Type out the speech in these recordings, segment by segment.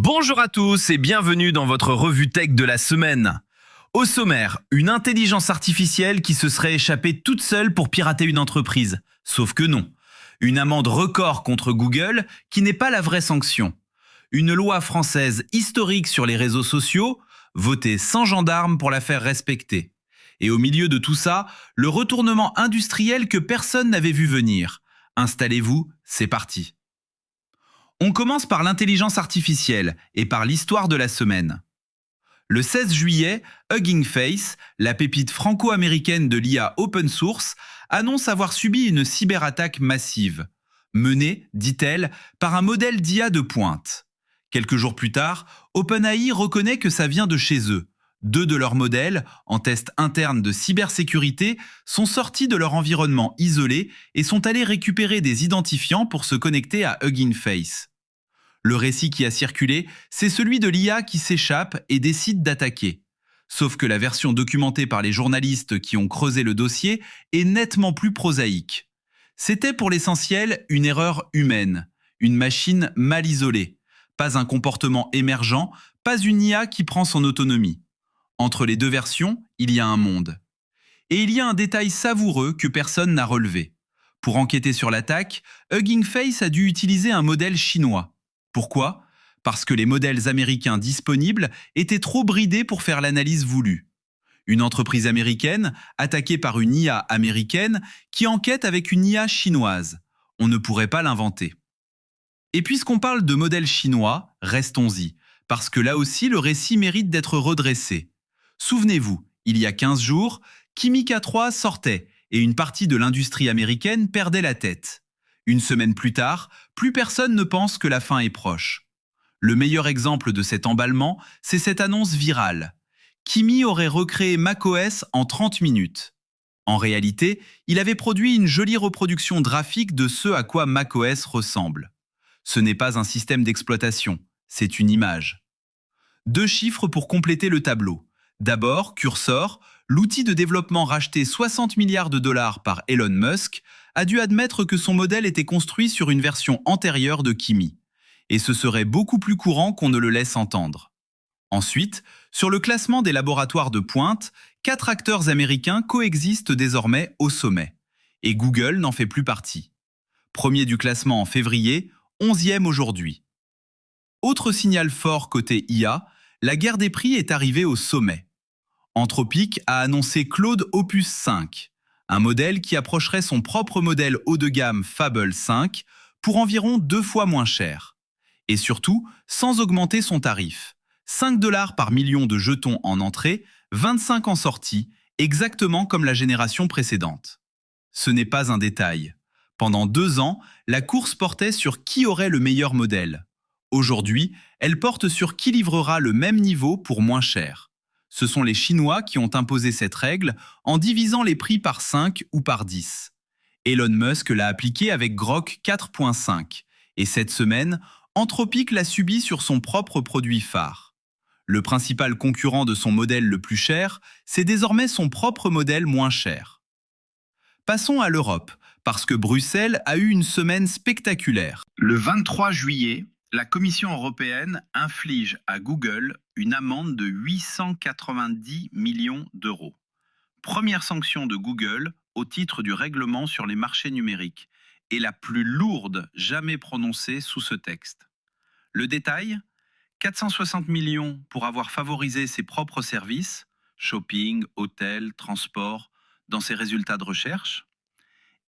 Bonjour à tous et bienvenue dans votre revue tech de la semaine. Au sommaire, une intelligence artificielle qui se serait échappée toute seule pour pirater une entreprise. Sauf que non. Une amende record contre Google qui n'est pas la vraie sanction. Une loi française historique sur les réseaux sociaux, votée sans gendarme pour la faire respecter. Et au milieu de tout ça, le retournement industriel que personne n'avait vu venir. Installez-vous, c'est parti. On commence par l'intelligence artificielle et par l'histoire de la semaine. Le 16 juillet, Hugging Face, la pépite franco-américaine de l'IA open source, annonce avoir subi une cyberattaque massive, menée, dit-elle, par un modèle d'IA de pointe. Quelques jours plus tard, OpenAI reconnaît que ça vient de chez eux. 2 de leurs modèles, en test interne de cybersécurité, sont sortis de leur environnement isolé et sont allés récupérer des identifiants pour se connecter à Hugging Face. Le récit qui a circulé, c'est celui de l'IA qui s'échappe et décide d'attaquer. Sauf que la version documentée par les journalistes qui ont creusé le dossier est nettement plus prosaïque. C'était pour l'essentiel une erreur humaine, une machine mal isolée, pas un comportement émergent, pas une IA qui prend son autonomie. Entre les deux versions, il y a un monde. Et il y a un détail savoureux que personne n'a relevé. Pour enquêter sur l'attaque, Hugging Face a dû utiliser un modèle chinois. Pourquoi ? Parce que les modèles américains disponibles étaient trop bridés pour faire l'analyse voulue. Une entreprise américaine attaquée par une IA américaine qui enquête avec une IA chinoise. On ne pourrait pas l'inventer. Et puisqu'on parle de modèles chinois, restons-y, parce que là aussi le récit mérite d'être redressé. Souvenez-vous, il y a 15 jours, Kimi K3 sortait et une partie de l'industrie américaine perdait la tête. Une semaine plus tard, plus personne ne pense que la fin est proche. Le meilleur exemple de cet emballement, c'est cette annonce virale. Kimi aurait recréé macOS en 30 minutes. En réalité, il avait produit une jolie reproduction graphique de ce à quoi macOS ressemble. Ce n'est pas un système d'exploitation, c'est une image. 2 chiffres pour compléter le tableau. D'abord, Cursor, l'outil de développement racheté 60 milliards de dollars par Elon Musk, a dû admettre que son modèle était construit sur une version antérieure de Kimi. Et ce serait beaucoup plus courant qu'on ne le laisse entendre. Ensuite, sur le classement des laboratoires de pointe, 4 acteurs américains coexistent désormais au sommet. Et Google n'en fait plus partie. Premier du classement en février, 11e aujourd'hui. Autre signal fort côté IA, la guerre des prix est arrivée au sommet. Anthropic a annoncé Claude Opus 5, un modèle qui approcherait son propre modèle haut de gamme Fable 5 pour environ 2 fois moins cher. Et surtout, sans augmenter son tarif. 5 $ par million de jetons en entrée, 25 en sortie, exactement comme la génération précédente. Ce n'est pas un détail. Pendant 2 ans, la course portait sur qui aurait le meilleur modèle. Aujourd'hui, elle porte sur qui livrera le même niveau pour moins cher. Ce sont les Chinois qui ont imposé cette règle en divisant les prix par 5 ou par 10. Elon Musk l'a appliqué avec Grok 4.5. Et cette semaine, Anthropic l'a subi sur son propre produit phare. Le principal concurrent de son modèle le plus cher, c'est désormais son propre modèle moins cher. Passons à l'Europe, parce que Bruxelles a eu une semaine spectaculaire. Le 23 juillet, la Commission européenne inflige à Google une amende de 890 millions d'euros. Première sanction de Google au titre du règlement sur les marchés numériques et la plus lourde jamais prononcée sous ce texte. Le détail ? 460 millions pour avoir favorisé ses propres services, shopping, hôtel, transport, dans ses résultats de recherche,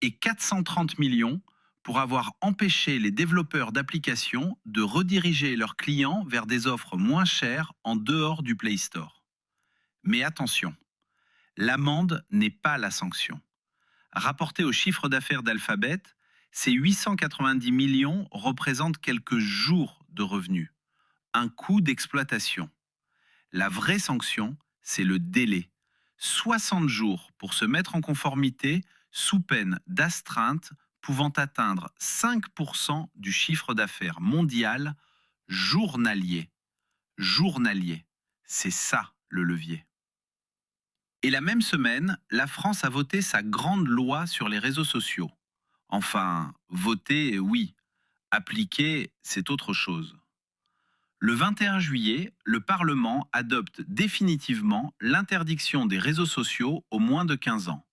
et 430 millions pour avoir empêché les développeurs d'applications de rediriger leurs clients vers des offres moins chères en dehors du Play Store. Mais attention, l'amende n'est pas la sanction. Rapporté au chiffre d'affaires d'Alphabet, ces 890 millions représentent quelques jours de revenus, un coût d'exploitation. La vraie sanction, c'est le délai. 60 jours pour se mettre en conformité sous peine d'astreinte pouvant atteindre 5% du chiffre d'affaires mondial journalier. Journalier, c'est ça le levier. Et la même semaine, la France a voté sa grande loi sur les réseaux sociaux. Enfin, voter, oui. Appliquer, c'est autre chose. Le 21 juillet, le Parlement adopte définitivement l'interdiction des réseaux sociaux aux moins de 15 ans.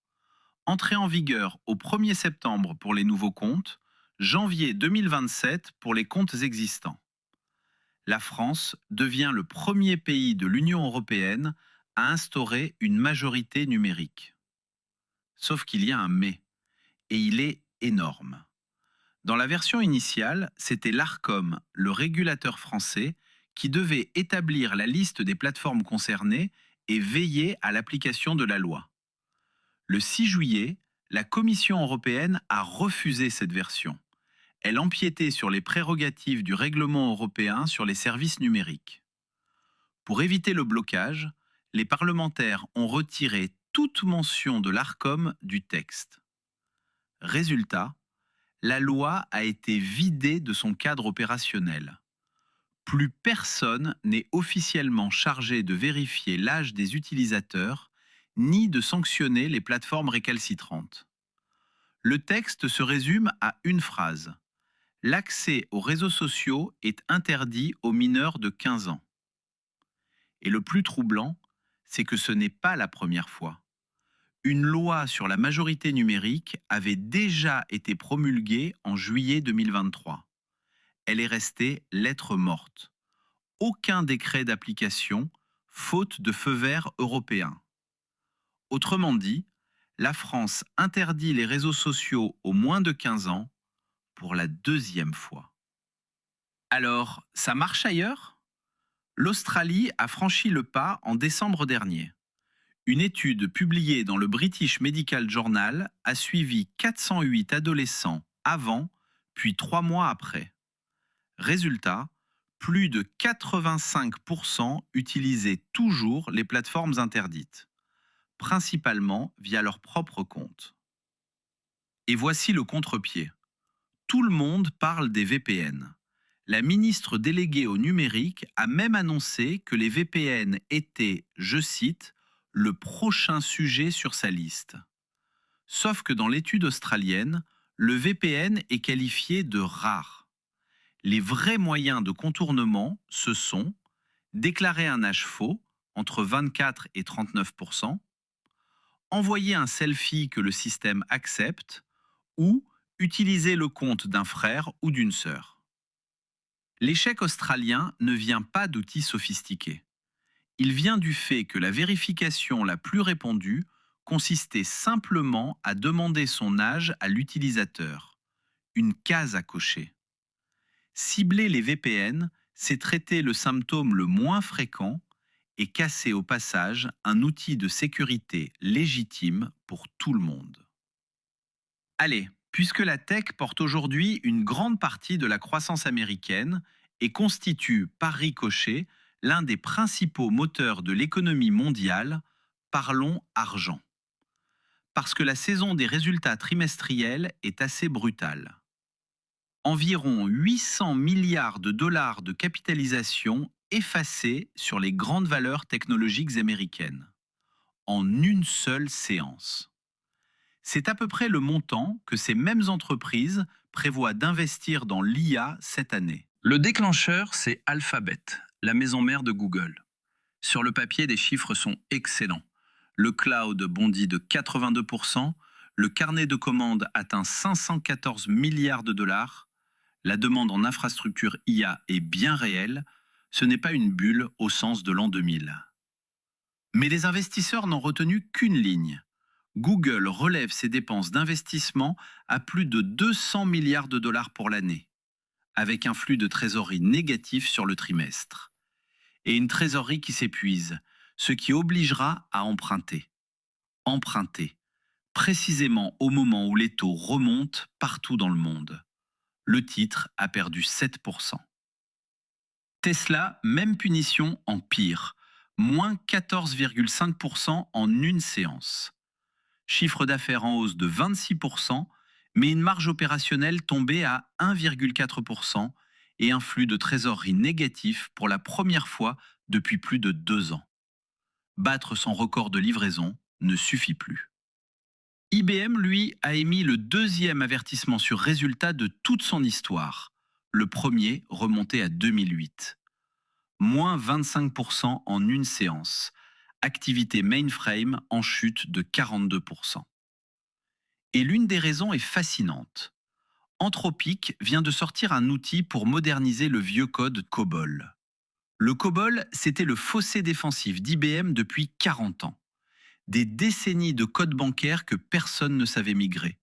Entrée en vigueur au 1er septembre pour les nouveaux comptes, janvier 2027 pour les comptes existants. La France devient le premier pays de l'Union européenne à instaurer une majorité numérique. Sauf qu'il y a un mais, et il est énorme. Dans la version initiale, c'était l'Arcom, le régulateur français, qui devait établir la liste des plateformes concernées et veiller à l'application de la loi. Le 6 juillet, la Commission européenne a refusé cette version. Elle empiétait sur les prérogatives du règlement européen sur les services numériques. Pour éviter le blocage, les parlementaires ont retiré toute mention de l'Arcom du texte. Résultat, la loi a été vidée de son cadre opérationnel. Plus personne n'est officiellement chargé de vérifier l'âge des utilisateurs ni de sanctionner les plateformes récalcitrantes. Le texte se résume à une phrase. L'accès aux réseaux sociaux est interdit aux mineurs de 15 ans. Et le plus troublant, c'est que ce n'est pas la première fois. Une loi sur la majorité numérique avait déjà été promulguée en juillet 2023. Elle est restée lettre morte. Aucun décret d'application, faute de feu vert européen. Autrement dit, la France interdit les réseaux sociaux aux moins de 15 ans pour la deuxième fois. Alors, ça marche ailleurs ? L'Australie a franchi le pas en décembre dernier. Une étude publiée dans le British Medical Journal a suivi 408 adolescents avant, puis 3 mois après. Résultat, plus de 85% utilisaient toujours les plateformes interdites, principalement via leur propre compte. Et voici le contre-pied. Tout le monde parle des VPN. La ministre déléguée au numérique a même annoncé que les VPN étaient, je cite, le prochain sujet sur sa liste. Sauf que dans l'étude australienne, le VPN est qualifié de rare. Les vrais moyens de contournement, ce sont déclarer un âge faux, entre 24 et 39%, envoyer un selfie que le système accepte, ou utiliser le compte d'un frère ou d'une sœur. L'échec australien ne vient pas d'outils sophistiqués. Il vient du fait que la vérification la plus répandue consistait simplement à demander son âge à l'utilisateur. Une case à cocher. Cibler les VPN, c'est traiter le symptôme le moins fréquent et casser au passage un outil de sécurité légitime pour tout le monde. Allez, puisque la tech porte aujourd'hui une grande partie de la croissance américaine et constitue, par ricochet, l'un des principaux moteurs de l'économie mondiale, parlons argent. Parce que la saison des résultats trimestriels est assez brutale. Environ 800 milliards de dollars de capitalisation effacés sur les grandes valeurs technologiques américaines, en une seule séance. C'est à peu près le montant que ces mêmes entreprises prévoient d'investir dans l'IA cette année. Le déclencheur, c'est Alphabet, la maison mère de Google. Sur le papier, les chiffres sont excellents. Le cloud bondit de 82%, le carnet de commandes atteint 514 milliards de dollars, la demande en infrastructure IA est bien réelle, ce n'est pas une bulle au sens de l'an 2000. Mais les investisseurs n'ont retenu qu'une ligne. Google relève ses dépenses d'investissement à plus de 200 milliards de dollars pour l'année, avec un flux de trésorerie négatif sur le trimestre. Et une trésorerie qui s'épuise, ce qui obligera à emprunter. Emprunter, précisément au moment où les taux remontent partout dans le monde. Le titre a perdu 7%. Tesla, même punition en pire, moins 14,5% en une séance. Chiffre d'affaires en hausse de 26%, mais une marge opérationnelle tombée à 1,4% et un flux de trésorerie négatif pour la première fois depuis plus de 2 ans. Battre son record de livraison ne suffit plus. IBM, lui, a émis le deuxième avertissement sur résultat de toute son histoire. Le premier remonté à 2008. moins 25% en une séance. Activité mainframe en chute de 42%. Et l'une des raisons est fascinante. Anthropic vient de sortir un outil pour moderniser le vieux code COBOL. Le COBOL, c'était le fossé défensif d'IBM depuis 40 ans. Des décennies de code bancaire que personne ne savait migrer.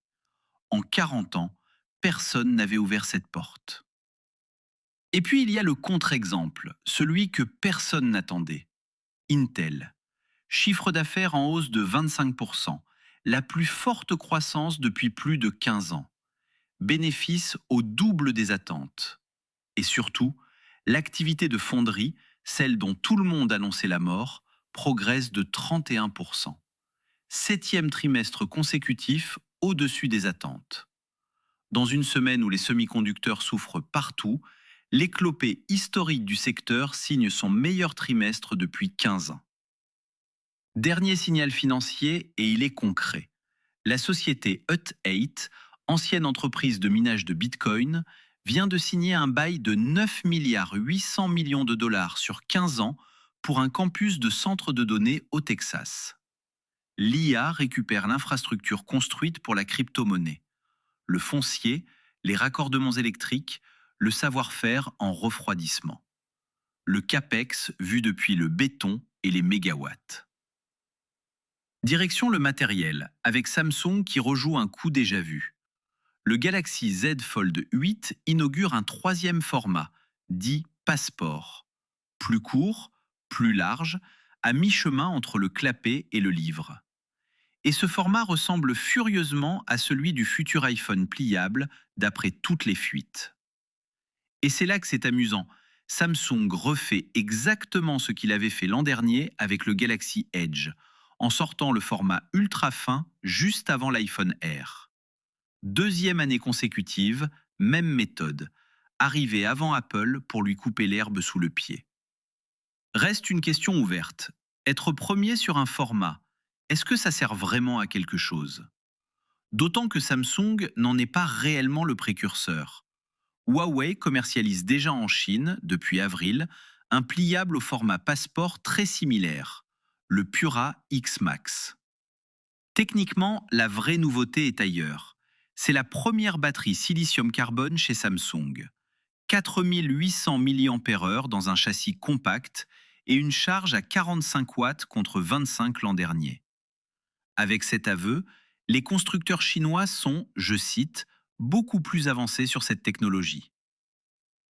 En 40 ans, personne n'avait ouvert cette porte. Et puis il y a le contre-exemple, celui que personne n'attendait. Intel. Chiffre d'affaires en hausse de 25%, la plus forte croissance depuis plus de 15 ans. Bénéfices au double des attentes. Et surtout, l'activité de fonderie, celle dont tout le monde annonçait la mort, progresse de 31%. Septième trimestre consécutif au-dessus des attentes. Dans une semaine où les semi-conducteurs souffrent partout, l'éclopée historique du secteur signe son meilleur trimestre depuis 15 ans. Dernier signal financier, et il est concret. La société Hut 8, ancienne entreprise de minage de Bitcoin, vient de signer un bail de 9 milliards 800 millions de dollars sur 15 ans pour un campus de centre de données au Texas. L'IA récupère l'infrastructure construite pour la crypto-monnaie. Le foncier, les raccordements électriques, le savoir-faire en refroidissement. Le CAPEX vu depuis le béton et les mégawatts. Direction le matériel, avec Samsung qui rejoue un coup déjà vu. Le Galaxy Z Fold 8 inaugure un troisième format, dit Passport. Plus court, plus large, à mi-chemin entre le clapet et le livre. Et ce format ressemble furieusement à celui du futur iPhone pliable, d'après toutes les fuites. Et c'est là que c'est amusant. Samsung refait exactement ce qu'il avait fait l'an dernier avec le Galaxy Edge, en sortant le format ultra fin juste avant l'iPhone Air. Deuxième année consécutive, même méthode. Arrivé avant Apple pour lui couper l'herbe sous le pied. Reste une question ouverte. Être premier sur un format, est-ce que ça sert vraiment à quelque chose? D'autant que Samsung n'en est pas réellement le précurseur. Huawei commercialise déjà en Chine, depuis avril, un pliable au format Passport très similaire, le Pura X Max. Techniquement, la vraie nouveauté est ailleurs. C'est la première batterie silicium-carbone chez Samsung. 4800 mAh dans un châssis compact et une charge à 45 watts contre 25 l'an dernier. Avec cet aveu, les constructeurs chinois sont, je cite, beaucoup plus avancés sur cette technologie.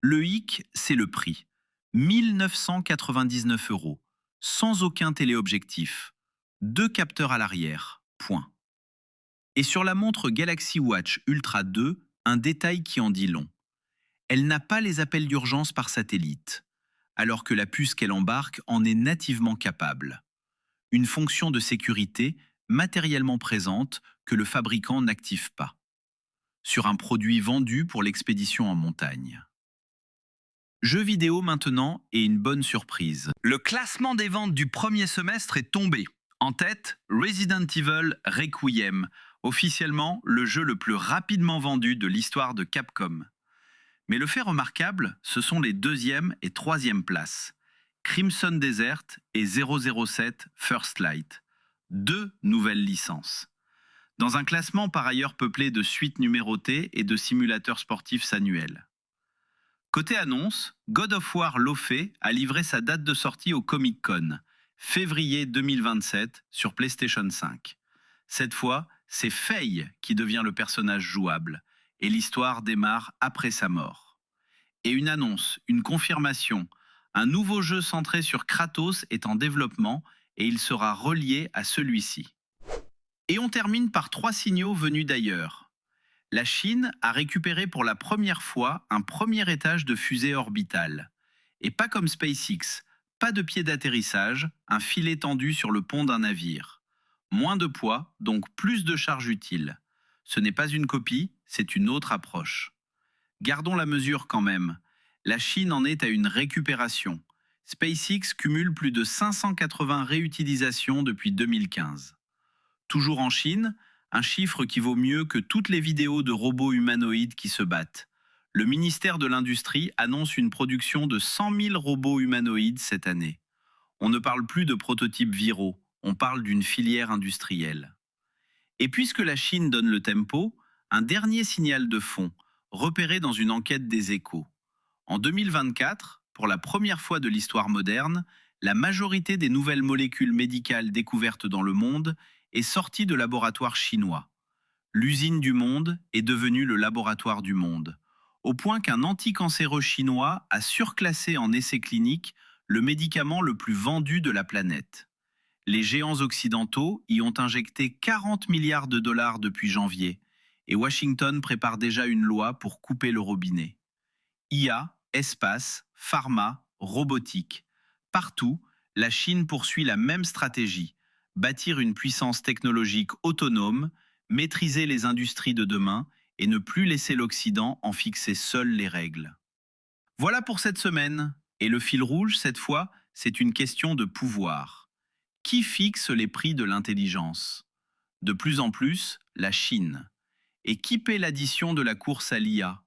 Le hic, c'est le prix. 1 999 €, sans aucun téléobjectif. 2 capteurs à l'arrière, point. Et sur la montre Galaxy Watch Ultra 2, un détail qui en dit long. Elle n'a pas les appels d'urgence par satellite, alors que la puce qu'elle embarque en est nativement capable. Une fonction de sécurité matériellement présente que le fabricant n'active pas. Sur un produit vendu pour l'expédition en montagne. Jeux vidéo maintenant et une bonne surprise. Le classement des ventes du premier semestre est tombé. En tête, Resident Evil Requiem, officiellement le jeu le plus rapidement vendu de l'histoire de Capcom. Mais le fait remarquable, ce sont les deuxième et troisième places. Crimson Desert et 007 First Light. 2 nouvelles licences. Dans un classement par ailleurs peuplé de suites numérotées et de simulateurs sportifs annuels. Côté annonce, God of War Lofé a livré sa date de sortie au Comic-Con, février 2027 sur PlayStation 5. Cette fois, c'est Faye qui devient le personnage jouable, et l'histoire démarre après sa mort. Et une annonce, une confirmation, un nouveau jeu centré sur Kratos est en développement et il sera relié à celui-ci. Et on termine par 3 signaux venus d'ailleurs. La Chine a récupéré pour la première fois un premier étage de fusée orbitale. Et pas comme SpaceX, pas de pied d'atterrissage, un filet tendu sur le pont d'un navire. Moins de poids, donc plus de charge utile. Ce n'est pas une copie, c'est une autre approche. Gardons la mesure quand même. La Chine en est à une récupération. SpaceX cumule plus de 580 réutilisations depuis 2015. Toujours en Chine, un chiffre qui vaut mieux que toutes les vidéos de robots humanoïdes qui se battent. Le ministère de l'Industrie annonce une production de 100 000 robots humanoïdes cette année. On ne parle plus de prototypes viraux, on parle d'une filière industrielle. Et puisque la Chine donne le tempo, un dernier signal de fond, repéré dans une enquête des Échos. En 2024, pour la première fois de l'histoire moderne, la majorité des nouvelles molécules médicales découvertes dans le monde est sortie de laboratoires chinois. L'usine du monde est devenue le laboratoire du monde, au point qu'un anticancéreux chinois a surclassé en essai clinique le médicament le plus vendu de la planète. Les géants occidentaux y ont injecté 40 milliards de dollars depuis janvier, et Washington prépare déjà une loi pour couper le robinet. IA, espace, pharma, robotique. Partout, la Chine poursuit la même stratégie, bâtir une puissance technologique autonome, maîtriser les industries de demain et ne plus laisser l'Occident en fixer seul les règles. Voilà pour cette semaine. Et le fil rouge, cette fois, c'est une question de pouvoir. Qui fixe les prix de l'intelligence? De plus en plus, la Chine. Et qui paie l'addition de la course à l'IA?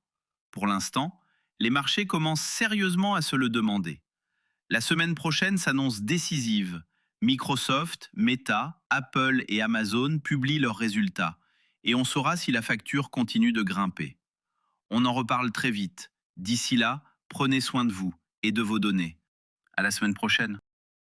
Pour l'instant, les marchés commencent sérieusement à se le demander. La semaine prochaine s'annonce décisive. Microsoft, Meta, Apple et Amazon publient leurs résultats. Et on saura si la facture continue de grimper. On en reparle très vite. D'ici là, prenez soin de vous et de vos données. À la semaine prochaine.